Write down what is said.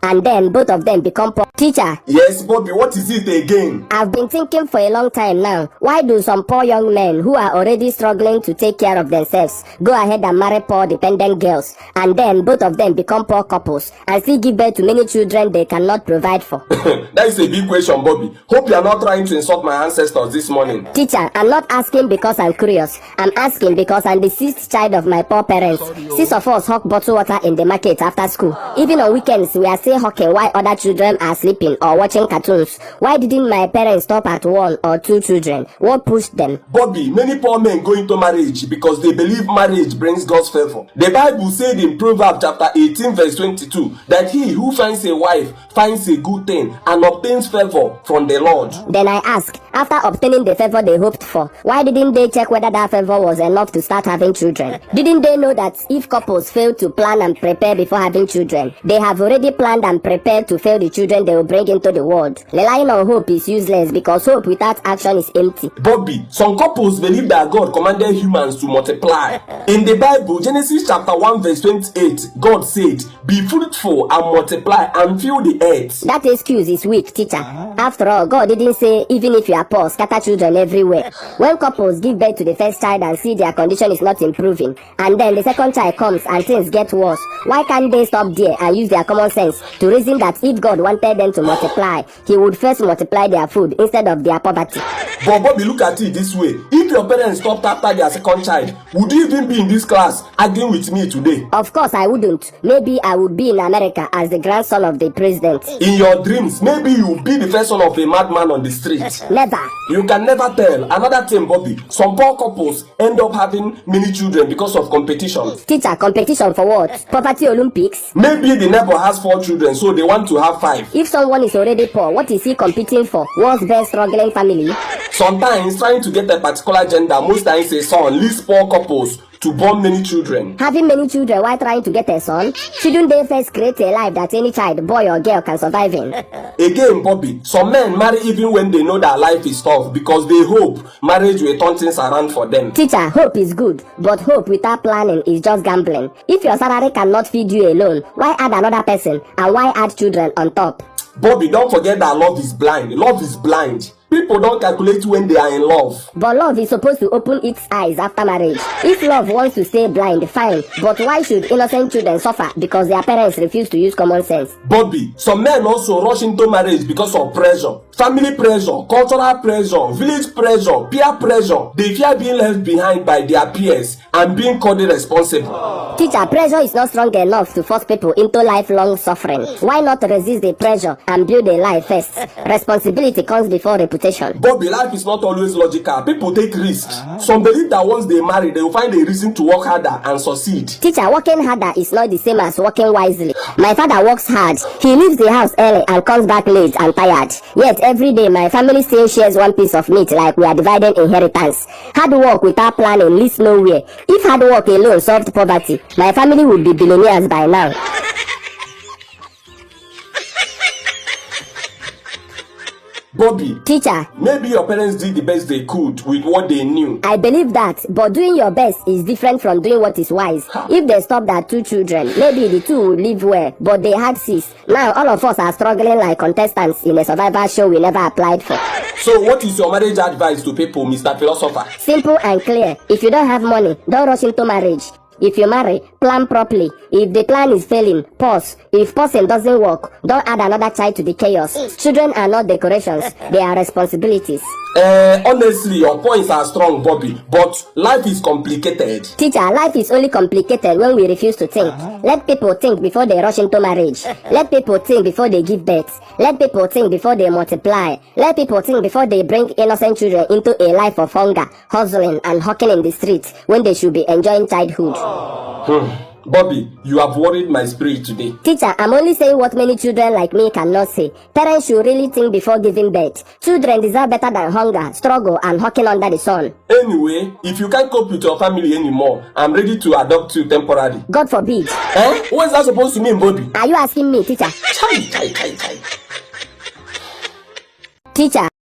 and then both of them become poor. Teacher. Yes, Bobby, what is it again? I've been thinking for a long time now. Why do some poor young men who are already struggling to take care of themselves go ahead and marry poor dependent girls, and then both of them become poor couples and still give birth to many children they cannot provide for? That is a big question, Bobby. Hope you are not trying to insult my ancestors this morning. Teacher, I'm not asking because I'm curious. I'm asking because I'm the sixth child of my poor parents. 6 of us hawk bottled water in the market after school. Even on weekends, we are still hawking while other children are sleeping or watching cartoons. Why didn't my parents stop at 1 or 2 children? What pushed them? Bobby, many poor men go into marriage because they believe marriage brings God's favor. The Bible said in Proverbs chapter 18 verse 22 that he who finds a wife finds a good thing and obtains favor from the Lord. Then I ask, after obtaining the favor they hoped for, why didn't they check whether that favor was enough to start having children? Didn't they know that if couples fail to plan and prepare before having children, they have already planned and prepared to fail the children they will bring into the world? Relying on hope is useless because hope without action is empty. Bobby, some couples believe that God commanded humans to multiply. In the Bible, Genesis chapter 1 verse 28, God said, "Be fruitful and multiply and fill the earth." That excuse is weak, teacher. After all, God didn't say even if you are poor, scatter children everywhere. When couples give birth to the first child and see their condition is not improving, and then the second child comes and things get worse, why can't they stop there and use their common sense to reason that if God wanted them to multiply, he would first multiply their food instead of their poverty? But Bobby, look at it this way. If your parents stopped after their second child, would you even be in this class arguing with me today? Of course I wouldn't. Maybe I would be in America as the grandson of the president. In your dreams, maybe you will be the first son of a madman on the street. Never. You can never tell. Another thing, Bobby, some poor couples end up having many children because of competition. Teacher, competition for what? Poverty Olympics? Maybe the neighbor has 4 children, so they want to have 5. If someone is already poor, what is he competing for? World's best struggling family? Sometimes trying to get a particular gender, most times a son, leads poor couples to born many children. Having many children while trying to get a son? Shouldn't they first create a life that any child, boy or girl, can survive in? Again, Bobby, some men marry even when they know that life is tough because they hope marriage will turn things around for them. Teacher, hope is good, but hope without planning is just gambling. If your salary cannot feed you alone, why add another person and why add children on top? Bobby, don't forget that love is blind. Love is blind. People don't calculate when they are in love. But love is supposed to open its eyes after marriage. If love wants to stay blind, fine. But why should innocent children suffer because their parents refuse to use common sense? Bobby, some men also rush into marriage because of pressure. Family pressure, cultural pressure, village pressure, peer pressure. They fear being left behind by their peers and being called irresponsible. Teacher, pressure is not strong enough to force people into lifelong suffering. Why not resist the pressure and build a life first? Responsibility comes before reputation. Bobby, life is not always logical. People take risks. Some believe that once they marry, they will find a reason to work harder and succeed. Teacher, working harder is not the same as working wisely. My father works hard. He leaves the house early and comes back late and tired. Yet every day my family still shares one piece of meat like we are dividing inheritance. Hard work without planning leads nowhere. If hard work alone solved poverty, my family would be billionaires by now. Bobby, teacher, maybe your parents did the best they could with what they knew. I believe that, but doing your best is different from doing what is wise. If they stopped at 2 children, maybe the 2 would live well, but they had 6. Now all of us are struggling like contestants in a survival show we never applied for. So what is your marriage advice to people, Mr. Philosopher? Simple and clear. If you don't have money, don't rush into marriage. If you marry, plan properly. If the plan is failing, pause. If pausing doesn't work, don't add another child to the chaos. Children are not decorations, they are responsibilities. Honestly, your points are strong, Bobby, but life is complicated. Teacher, life is only complicated when we refuse to think. Let people think before they rush into marriage. Let people think before they give birth. Let people think before they multiply. Let people think before they bring innocent children into a life of hunger, hustling and hawking in the streets when they should be enjoying childhood. Bobby, you have worried my spirit today. Teacher, I'm only saying what many children like me cannot say. Parents should really think before giving birth. Children deserve better than hunger, struggle, and hawking under the sun. Anyway, if you can't cope with your family anymore, I'm ready to adopt you temporarily. God forbid. What is that supposed to mean, Bobby? Are you asking me, teacher? Chai. Teacher.